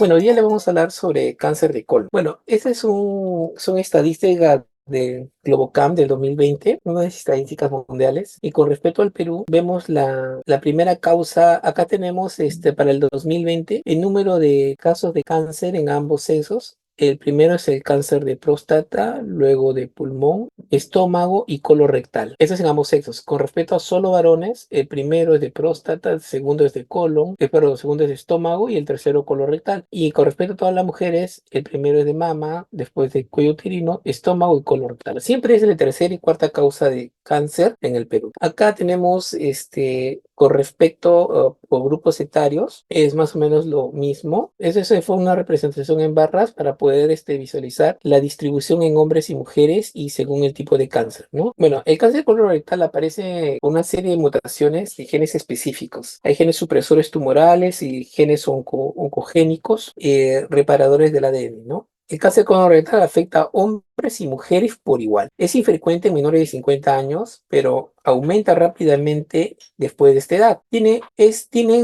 Bueno, hoy día le vamos a hablar sobre cáncer de colon. Bueno, son estadísticas del Globocam del 2020, unas estadísticas mundiales. Y con respecto al Perú, vemos la primera causa. Acá tenemos para el 2020 el número de casos de cáncer en ambos sexos. El primero es el cáncer de próstata, luego de pulmón, estómago y colorectal. Eso es en ambos sexos. Con respecto a solo varones, el primero es de próstata, el segundo es de colon, perdón, el segundo es de estómago y el tercero colorectal. Y con respecto a todas las mujeres, el primero es de mama, después de cuello uterino, estómago y colorectal. Siempre es la tercera y cuarta causa de cáncer en el Perú. Acá tenemos con respecto por grupos etarios, es más o menos lo mismo. Eso fue una representación en barras para poder visualizar la distribución en hombres y mujeres y según el tipo de cáncer, ¿no? Bueno, el cáncer colorectal aparece con una serie de mutaciones de genes específicos. Hay genes supresores tumorales y genes oncogénicos reparadores del ADN, ¿no? El cáncer colorectal afecta a hombres y mujeres por igual. Es infrecuente en menores de 50 años, pero aumenta rápidamente después de esta edad. Tiene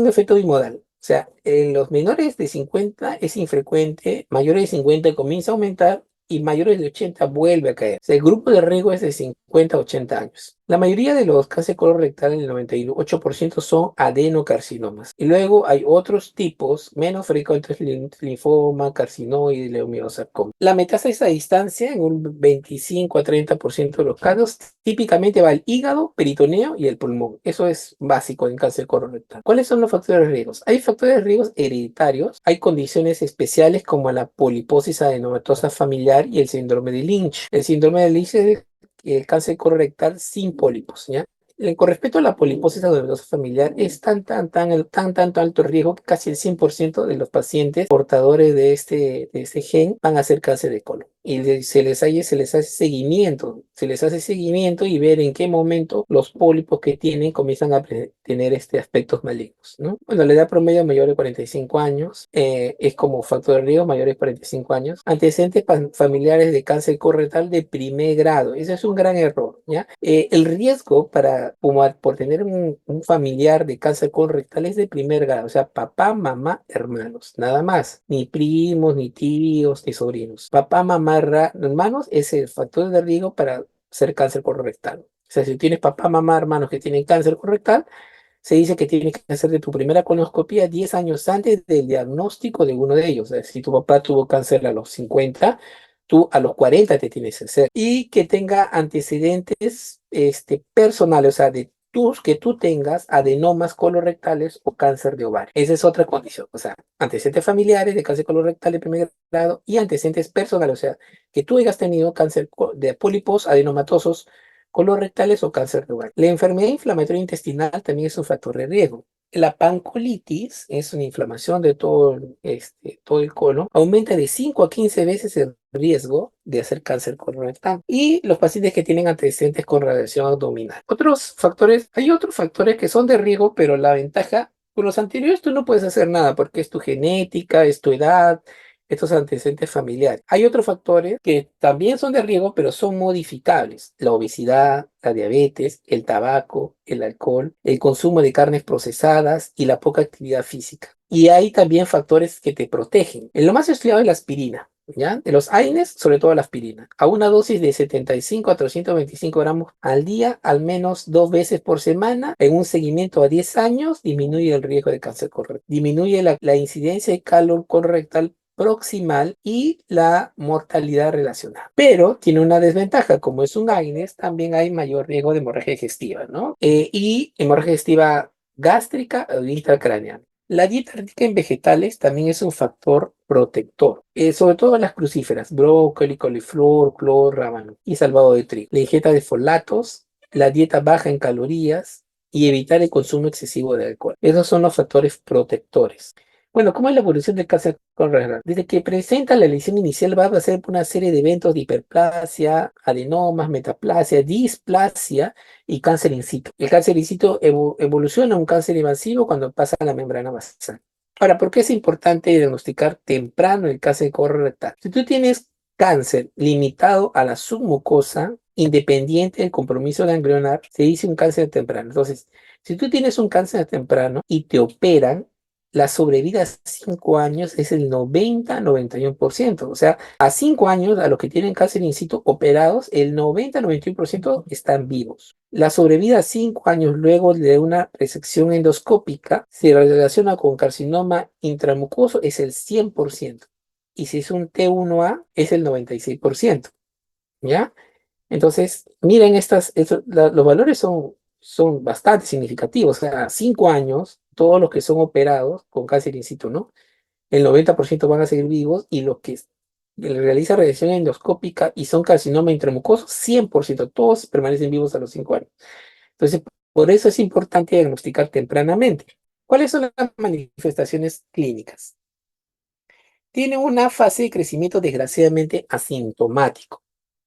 un efecto bimodal. O sea, en los menores de 50 es infrecuente, mayores de 50 comienza a aumentar y mayores de 80 vuelve a caer. O sea, el grupo de riesgo es de 50 a 80 años. La mayoría de los cáncer colorectal, el 98%, son adenocarcinomas. Y luego hay otros tipos menos frecuentes, linfoma, carcinoide, leomiosarcoma. La metástasis a distancia, en un 25 a 30% de los casos, típicamente va al hígado, peritoneo y el pulmón. Eso es básico en cáncer colorectal. ¿Cuáles son los factores de riesgo? Hay factores de riesgo hereditarios, hay condiciones especiales como la poliposis adenomatosa familiar y el síndrome de Lynch. El síndrome de Lynch es el cáncer colorectal sin pólipos, ¿ya? Con respecto a la poliposis adenomatosa familiar, es tanto alto riesgo que casi el 100% de los pacientes portadores de este gen van a hacer cáncer de colon. Y se les hace seguimiento y ver en qué momento los pólipos que tienen comienzan a tener aspectos malignos, ¿no? Bueno, la edad promedio mayor de 45 años es como factor de riesgo mayor de 45 años. Antecedentes familiares de cáncer colorectal de primer grado. Ese es un gran error, ¿ya? El riesgo por tener un familiar de cáncer colorectal es de primer grado, o sea, papá, mamá, hermanos, nada más, ni primos, ni tíos, ni sobrinos. Papá, mamá, hermanos es el factor de riesgo para ser cáncer colorectal. O sea, si tienes papá, mamá, hermanos que tienen cáncer colorectal, se dice que tienes que hacerte tu primera colonoscopia 10 años antes del diagnóstico de uno de ellos. O sea, si tu papá tuvo cáncer a los 50, tú a los 40 te tienes que hacer. Y que tenga antecedentes personales, o sea, que tú tengas adenomas colorectales o cáncer de ovario. Esa es otra condición. O sea, antecedentes familiares de cáncer colorectal de primer grado y antecedentes personales, o sea, que tú hayas tenido cáncer de pólipos adenomatosos colorectales o cáncer de ovario. La enfermedad inflamatoria intestinal también es un factor de riesgo. La pancolitis es una inflamación de todo el colon, aumenta de 5 a 15 veces el riesgo de hacer cáncer colorectal. Y los pacientes que tienen antecedentes con radiación abdominal. Hay otros factores que son de riesgo, pero la ventaja, con los anteriores tú no puedes hacer nada porque es tu genética, es tu edad, estos antecedentes familiares. Hay otros factores que también son de riesgo, pero son modificables. La obesidad, la diabetes, el tabaco, el alcohol, el consumo de carnes procesadas y la poca actividad física. Y hay también factores que te protegen. En lo más estudiado es la aspirina, ¿ya? De los AINES, sobre todo la aspirina. A una dosis de 75 a 325 gramos al día, al menos 2 veces por semana, en un seguimiento a 10 años, disminuye el riesgo de cáncer colorectal. Disminuye la incidencia de cálculo colorectal proximal y la mortalidad relacionada. Pero tiene una desventaja, como es un AINES, también hay mayor riesgo de hemorragia digestiva, ¿no? Y hemorragia digestiva gástrica o intracraneal. La dieta rica en vegetales también es un factor protector, sobre todo las crucíferas, brócoli, coliflor, clor, rábano y salvado de trigo. La ingesta de folatos, la dieta baja en calorías y evitar el consumo excesivo de alcohol. Esos son los factores protectores. Bueno, ¿cómo es la evolución del cáncer colorectal? Desde que presenta la lesión inicial va a pasar por una serie de eventos de hiperplasia, adenomas, metaplasia, displasia y cáncer in situ. El cáncer in situ evoluciona a un cáncer invasivo cuando pasa a la membrana basal. Ahora, ¿por qué es importante diagnosticar temprano el cáncer colorectal? Si tú tienes cáncer limitado a la submucosa, independiente del compromiso ganglionar, se dice un cáncer temprano. Entonces, si tú tienes un cáncer temprano y te operan, la sobrevida a 5 años es el 90-91%. O sea, a 5 años, a los que tienen cáncer in situ operados, el 90-91% están vivos. La sobrevida a 5 años luego de una resección endoscópica se relaciona con carcinoma intramucoso es el 100%. Y si es un T1A, es el 96%. ¿Ya? Entonces, miren, los valores son bastante significativos. O sea, 5 años, todos los que son operados con cáncer in situ, ¿no? El 90% van a seguir vivos y los que realizan radiación endoscópica y son carcinoma intramucoso, 100%, todos permanecen vivos a los 5 años. Entonces, por eso es importante diagnosticar tempranamente. ¿Cuáles son las manifestaciones clínicas? Tiene una fase de crecimiento desgraciadamente asintomático.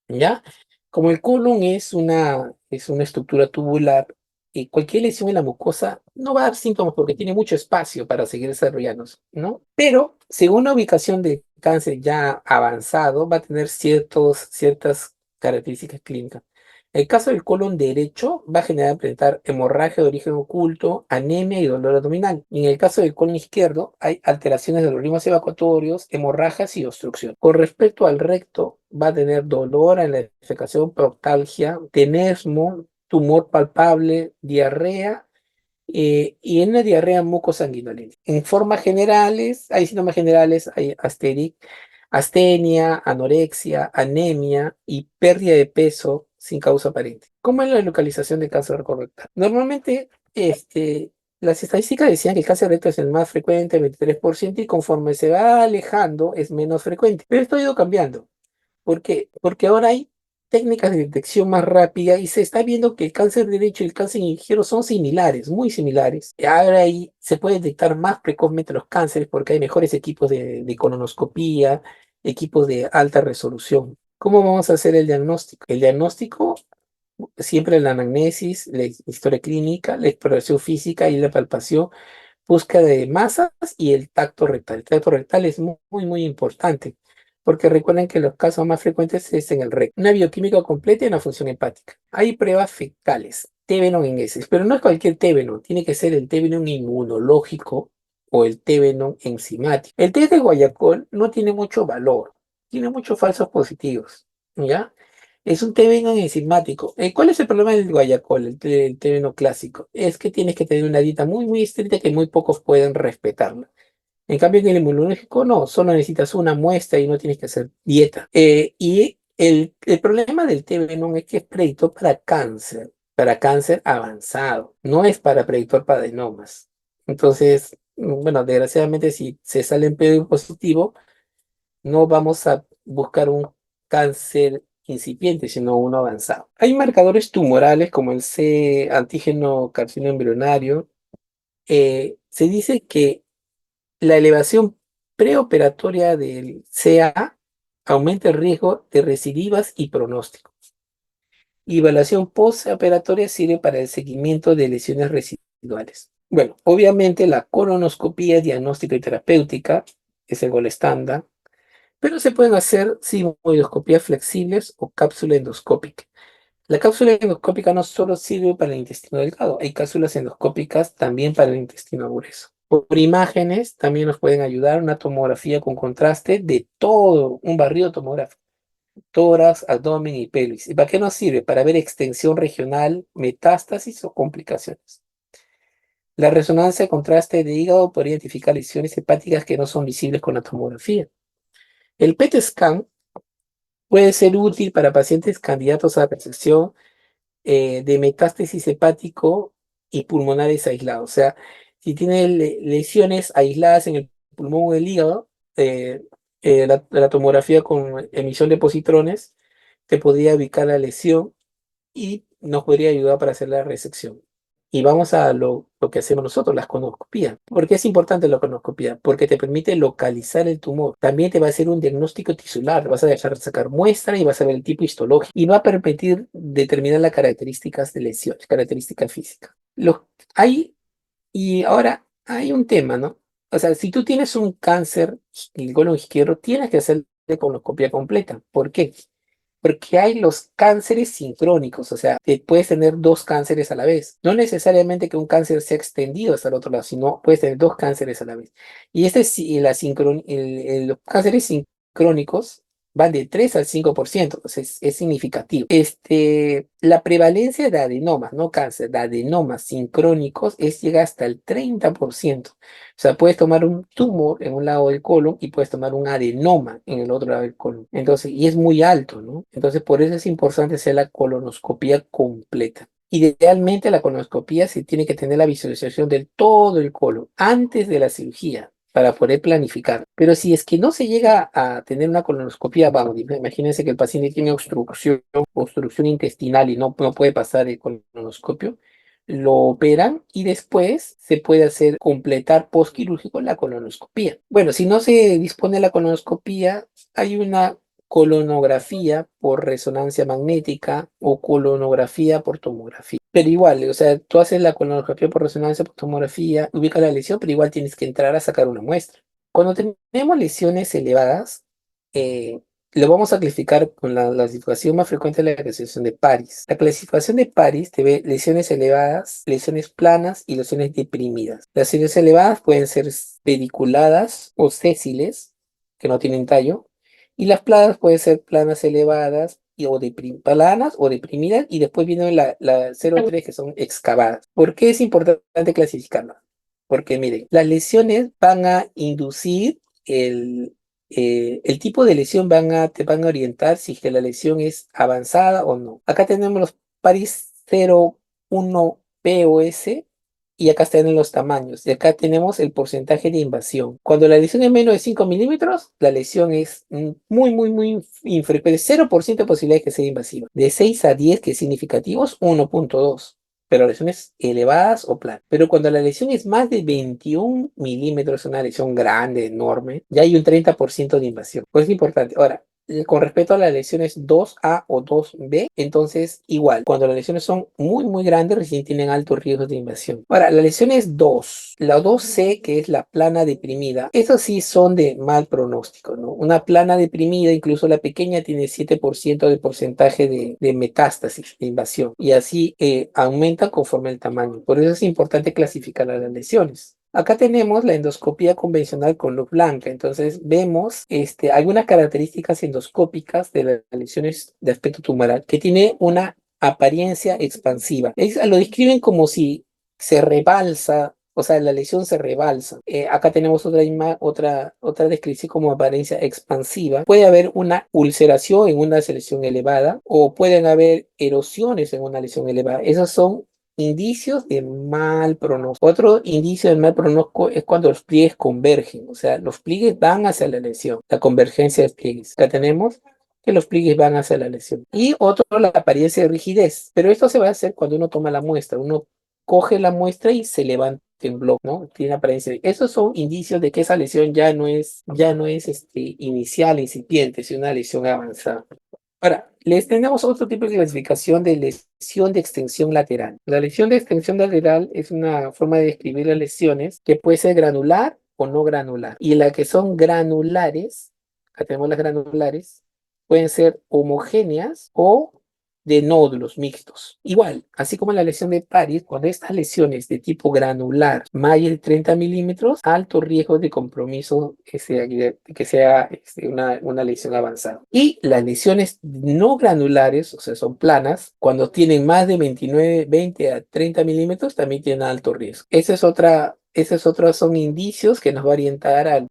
¿Ya? Como el colon es una estructura tubular, y cualquier lesión en la mucosa no va a dar síntomas porque tiene mucho espacio para seguir desarrollándose, ¿no? Pero según la ubicación de cáncer ya avanzado, va a tener ciertas características clínicas. El caso del colon derecho va a presentar hemorragia de origen oculto, anemia y dolor abdominal. Y en el caso del colon izquierdo hay alteraciones de los ritmos evacuatorios, hemorragias y obstrucción. Con respecto al recto, va a tener dolor en la defecación, proctalgia, tenesmo, tumor palpable, diarrea y en la diarrea mucosanguinolenta. En formas generales, hay síntomas generales, hay astenia, anorexia, anemia y pérdida de peso sin causa aparente. ¿Cómo es la localización de cáncer rectal? Normalmente, las estadísticas decían que el cáncer rectal es el más frecuente, 23%, y conforme se va alejando es menos frecuente. Pero esto ha ido cambiando. ¿Por qué? Porque ahora hay técnicas de detección más rápida y se está viendo que el cáncer derecho y el cáncer ligero son similares, muy similares. Ahora ahí se puede detectar más precozmente los cánceres porque hay mejores equipos de colonoscopía, equipos de alta resolución. ¿Cómo vamos a hacer el diagnóstico? El diagnóstico, siempre la anamnesis, la historia clínica, la exploración física y la palpación, búsqueda de masas y el tacto rectal. El tacto rectal es muy importante, porque recuerden que los casos más frecuentes es en el recto. Una bioquímica completa y una función hepática. Hay pruebas fecales, T-Venom en heces, pero no es cualquier T-Venom, tiene que ser el T-Venom inmunológico o el T-Venom enzimático. El test de Guayacol no tiene mucho valor, tiene muchos falsos positivos, ¿ya? Es un té veno enzimático. ¿Cuál es el problema del guayacol, el té veno clásico? Es que tienes que tener una dieta muy estricta que muy pocos pueden respetarla. En cambio, en el inmunológico no, solo necesitas una muestra y no tienes que hacer dieta. Y el problema del té veno es que es predictor para cáncer avanzado, no es para predictor para adenomas. Entonces, bueno, desgraciadamente si se sale en PDU positivo, no vamos a buscar un cáncer incipiente, sino uno avanzado. Hay marcadores tumorales como el C antígeno carcinoma embrionario. Se dice que la elevación preoperatoria del CA aumenta el riesgo de recidivas y pronóstico. Y evaluación postoperatoria sirve para el seguimiento de lesiones residuales. Bueno, obviamente la colonoscopía diagnóstica y terapéutica es el gol estándar, pero se pueden hacer sigmoidoscopías flexibles o cápsula endoscópica. La cápsula endoscópica no solo sirve para el intestino delgado, hay cápsulas endoscópicas también para el intestino grueso. Por imágenes también nos pueden ayudar una tomografía con contraste de todo, un barrido tomográfico, tórax, abdomen y pelvis. ¿Y para qué nos sirve? Para ver extensión regional, metástasis o complicaciones. La resonancia de contraste de hígado podría identificar lesiones hepáticas que no son visibles con la tomografía. El PET scan puede ser útil para pacientes candidatos a resección de metástasis hepático y pulmonares aislados. O sea, si tiene lesiones aisladas en el pulmón o el hígado, eh, la tomografía con emisión de positrones te podría ubicar la lesión y nos podría ayudar para hacer la resección. Y vamos a lo que hacemos nosotros, la conoscopía. ¿Por qué es importante la conoscopía? Porque te permite localizar el tumor. También te va a hacer un diagnóstico tisular. Vas a dejar sacar muestra y vas a ver el tipo histológico. Y va a permitir determinar las características de lesiones, características físicas. Y ahora hay un tema, ¿no? O sea, si tú tienes un cáncer del colon izquierdo, tienes que hacer la conoscopía completa. ¿Por qué? Porque hay los cánceres sincrónicos, o sea, que puedes tener dos cánceres a la vez. No necesariamente que un cáncer sea extendido hasta el otro lado, sino puedes tener dos cánceres a la vez. Y los cánceres sincrónicos van de 3 al 5%, entonces es significativo. La prevalencia de adenomas, no cáncer, de adenomas sincrónicos llega hasta el 30%. O sea, puedes tomar un tumor en un lado del colon y puedes tomar un adenoma en el otro lado del colon. Entonces, y es muy alto, ¿no? Entonces, por eso es importante hacer la colonoscopia completa. Idealmente, la colonoscopia se tiene que tener la visualización de todo el colon antes de la cirugía para poder planificar. Pero si es que no se llega a tener una colonoscopia, vamos, imagínense que el paciente tiene obstrucción intestinal y no puede pasar el colonoscopio, lo operan y después se puede completar postquirúrgico la colonoscopía. Bueno, si no se dispone de la colonoscopía, hay una colonografía por resonancia magnética o colonografía por tomografía. Pero igual, o sea, tú haces la colonoscopia por resonancia por tomografía, ubicas la lesión, pero igual tienes que entrar a sacar una muestra. Cuando tenemos lesiones elevadas, eh, lo vamos a clasificar con la clasificación más frecuente de la clasificación de Paris. La clasificación de Paris te ve lesiones elevadas, lesiones planas y lesiones deprimidas. Las lesiones elevadas pueden ser pediculadas o sésiles, que no tienen tallo, y las planas pueden ser planas elevadas planas o deprimidas, y después viene la 0,3 que son excavadas. ¿Por qué es importante clasificarlas? Porque miren, las lesiones van a inducir el tipo de lesión te van a orientar si es que la lesión es avanzada o no. Acá tenemos los Paris 0,1 POS y acá están los tamaños. Y acá tenemos el porcentaje de invasión. Cuando la lesión es menos de 5 milímetros, la lesión es muy infrecuente. 0% de posibilidad de que sea invasiva. De 6 a 10, que es significativos, 1,2, pero lesiones elevadas o planas. Pero cuando la lesión es más de 21 milímetros, una lesión grande, enorme, ya hay un 30% de invasión. Pues es importante. Ahora, con respecto a las lesiones 2A o 2B, entonces igual, cuando las lesiones son muy grandes, recién tienen altos riesgos de invasión. Ahora, las lesiones 2, la 2C, que es la plana deprimida, esas sí son de mal pronóstico, ¿no? Una plana deprimida, incluso la pequeña, tiene 7% de porcentaje de metástasis, de invasión, y así aumenta conforme el tamaño. Por eso es importante clasificar a las lesiones. Acá tenemos la endoscopía convencional con luz blanca, entonces vemos algunas características endoscópicas de las lesiones de aspecto tumoral que tiene una apariencia expansiva. Lo describen como si se rebalsa, o sea, la lesión se rebalsa. Acá tenemos otra descripción como apariencia expansiva. Puede haber una ulceración en una lesión elevada o pueden haber erosiones en una lesión elevada. Esos son indicios de mal pronóstico. Otro indicio de mal pronóstico es cuando los pliegues convergen, o sea, los pliegues van hacia la lesión, la convergencia de pliegues. Acá tenemos que los pliegues van hacia la lesión. Y otro, la apariencia de rigidez. Pero esto se va a hacer cuando uno toma la muestra. Uno coge la muestra y se levanta en bloque, ¿no? Tiene apariencia. Esos son indicios de que esa lesión ya no es inicial, incipiente, sino una lesión avanzada. Ahora, les tenemos otro tipo de clasificación de lesión de extensión lateral. La lesión de extensión lateral es una forma de describir las lesiones que puede ser granular o no granular. Y las que son granulares, acá tenemos las granulares, pueden ser homogéneas o de nódulos mixtos. Igual, así como la lesión de Paris, cuando estas lesiones de tipo granular, más de 30 milímetros, alto riesgo de compromiso que sea una lesión avanzada. Y las lesiones no granulares, o sea, son planas, cuando tienen más de 20 a 30 milímetros, también tienen alto riesgo. Esos otros son indicios que nos va a orientar a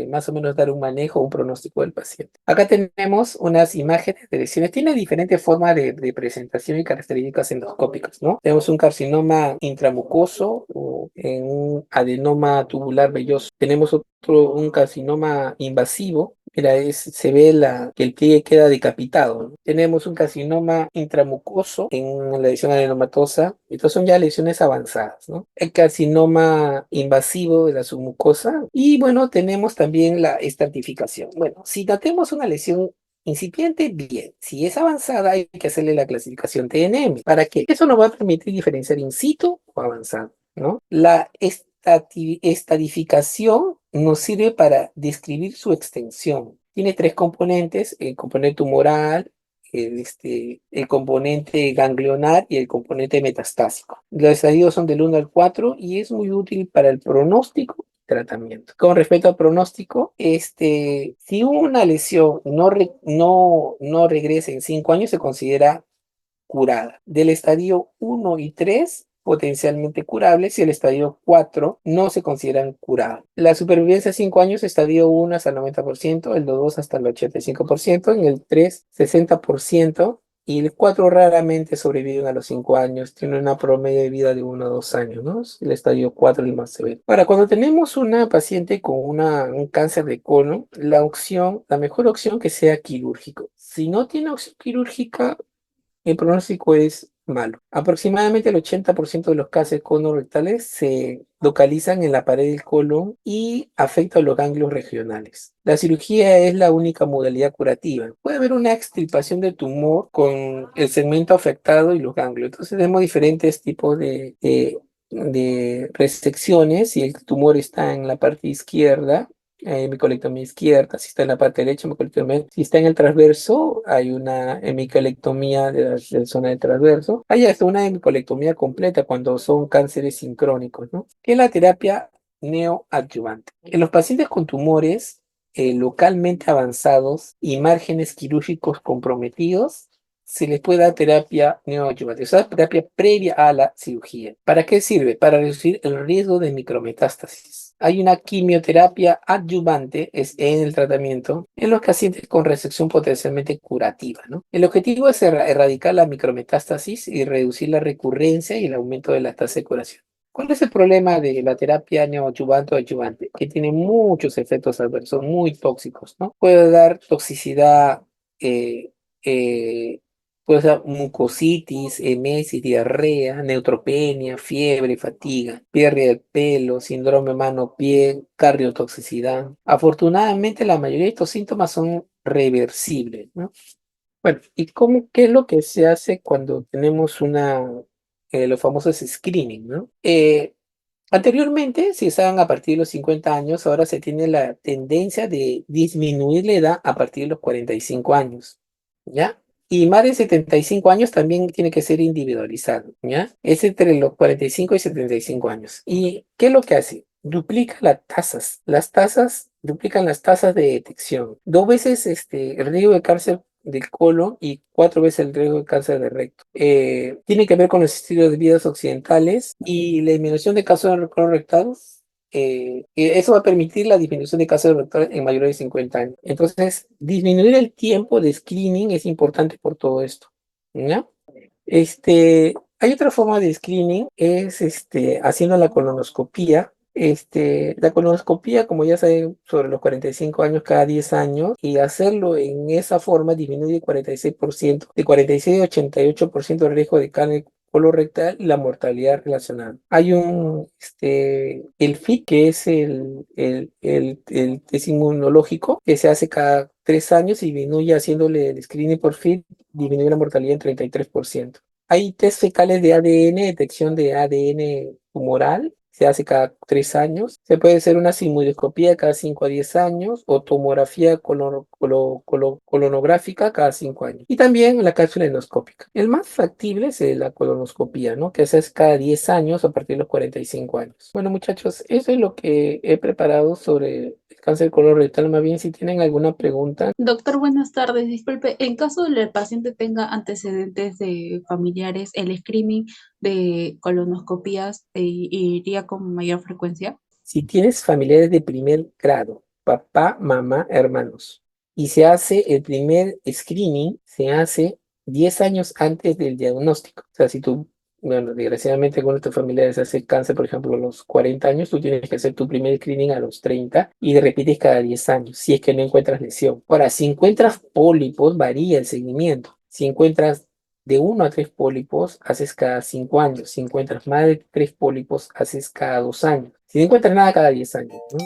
más o menos dar un manejo, un pronóstico del paciente. Acá tenemos unas imágenes de lesiones. Tiene diferentes formas de presentación y características endoscópicas, ¿no? Tenemos un carcinoma intramucoso o en un adenoma tubular velloso. Tenemos un carcinoma invasivo. Mira, se ve que el pliegue queda decapitado, ¿no? Tenemos un carcinoma intramucoso en la lesión adenomatosa. Estas son ya lesiones avanzadas, ¿no? El carcinoma invasivo de la submucosa. Y bueno, tenemos también la estratificación. Bueno, si tenemos una lesión incipiente, bien. Si es avanzada, hay que hacerle la clasificación TNM. ¿Para qué? Eso nos va a permitir diferenciar in situ o avanzado, ¿no? La estadificación nos sirve para describir su extensión. Tiene tres componentes: el componente tumoral, el componente ganglionar y el componente metastásico. Los estadios son del 1 al 4 y es muy útil para el pronóstico y tratamiento. Con respecto al pronóstico, si una lesión no regresa en 5 años, se considera curada. Del estadio 1 y 3 potencialmente curables, y el estadio 4 no se consideran curados. La supervivencia a 5 años, estadio 1 hasta el 90%, el 2 hasta el 85%, en el 3 60%, y el 4 raramente sobreviven a los 5 años, tiene una promedio de vida de 1 a 2 años, ¿no? El estadio 4 es el más severo. Ahora, cuando tenemos una paciente con un cáncer de colon, la mejor opción que sea quirúrgico. Si no tiene opción quirúrgica, el pronóstico es malo. Aproximadamente el 80% de los cánceres colorectales se localizan en la pared del colon y afectan los ganglios regionales. La cirugía es la única modalidad curativa. Puede haber una extirpación del tumor con el segmento afectado y los ganglios. Entonces tenemos diferentes tipos de resecciones. Si el tumor está en la parte izquierda, hemicolectomía izquierda. Si está en la parte derecha, hemicolectomía. Si está en el transverso, hay una hemicolectomía de la zona del transverso. Hay hasta una hemicolectomía completa cuando son cánceres sincrónicos, ¿no? Que es la terapia neoadyuvante. En los pacientes con tumores localmente avanzados y márgenes quirúrgicos comprometidos, se les puede dar terapia neoadyuvante, o sea, terapia previa a la cirugía. ¿Para qué sirve? Para reducir el riesgo de micrometástasis. Hay una quimioterapia adyuvante en el tratamiento en los pacientes con resección potencialmente curativa, ¿no? El objetivo es erradicar la micrometástasis y reducir la recurrencia y el aumento de la tasa de curación. ¿Cuál es el problema de la terapia neoadyuvante o adyuvante? Que tiene muchos efectos adversos muy tóxicos, ¿no? Puede dar toxicidad, eh, eh, puede ser mucositis, emesis, diarrea, neutropenia, fiebre, fatiga, pérdida de pelo, síndrome mano-pie, cardiotoxicidad. Afortunadamente, la mayoría de estos síntomas son reversibles, ¿no? Bueno, ¿y qué es lo que se hace cuando tenemos los famosos screening, ¿no? Anteriormente se usaban a partir de los 50 años, ahora se tiene la tendencia de disminuir la edad a partir de los 45 años, ¿ya? Y más de 75 años también tiene que ser individualizado, ¿ya? Es entre los 45 y 75 años. ¿Y qué es lo que hace? Duplica las tasas. Las tasas duplican las tasas de detección. 2 veces el riesgo de cáncer del colon y 4 veces el riesgo de cáncer de recto. Tiene que ver con los estilos de vida occidentales y la disminución de casos de colon rectal. Eso va a permitir la disminución de casos de rectal en mayores de 50 años. Entonces, disminuir el tiempo de screening es importante por todo esto, ¿ya? Hay otra forma de screening, es haciendo la colonoscopía. La colonoscopía, como ya saben, sobre los 45 años, cada 10 años, y hacerlo en esa forma disminuye 46%, de 46 a 88% el riesgo de cáncer colorectal y la mortalidad relacionada. Hay el FIT, que es el test inmunológico, que se hace cada 3 años y disminuye haciéndole el screening por FIT, disminuye la mortalidad en 33%. Hay test fecales de ADN, detección de ADN tumoral, se hace cada 3 años. Se puede hacer una sigmoidoscopía cada 5 a 10 años o tomografía colonográfica cada 5 años. Y también la cápsula endoscópica. El más factible es la colonoscopía, ¿no? Que se hace cada 10 años a partir de los 45 años. Bueno, muchachos, eso es lo que he preparado sobre el cáncer colorectal. Más bien, si tienen alguna pregunta. Doctor, buenas tardes. Disculpe, en caso de que el paciente tenga antecedentes de familiares, ¿el screening de colonoscopías iría con mayor frecuencia? Si tienes familiares de primer grado, papá, mamá, hermanos, y se hace el primer screening, se hace 10 años antes del diagnóstico. O sea, si tú, bueno, desgraciadamente alguno de tus familiares hace cáncer, por ejemplo, a los 40 años, tú tienes que hacer tu primer screening a los 30 y repites cada 10 años, si es que no encuentras lesión. Ahora, si encuentras pólipos, varía el seguimiento. Si encuentras de 1 a 3 pólipos, haces cada 5 años. Si encuentras más de 3 pólipos, haces cada 2 años. Si no encuentras nada, cada 10 años, ¿no?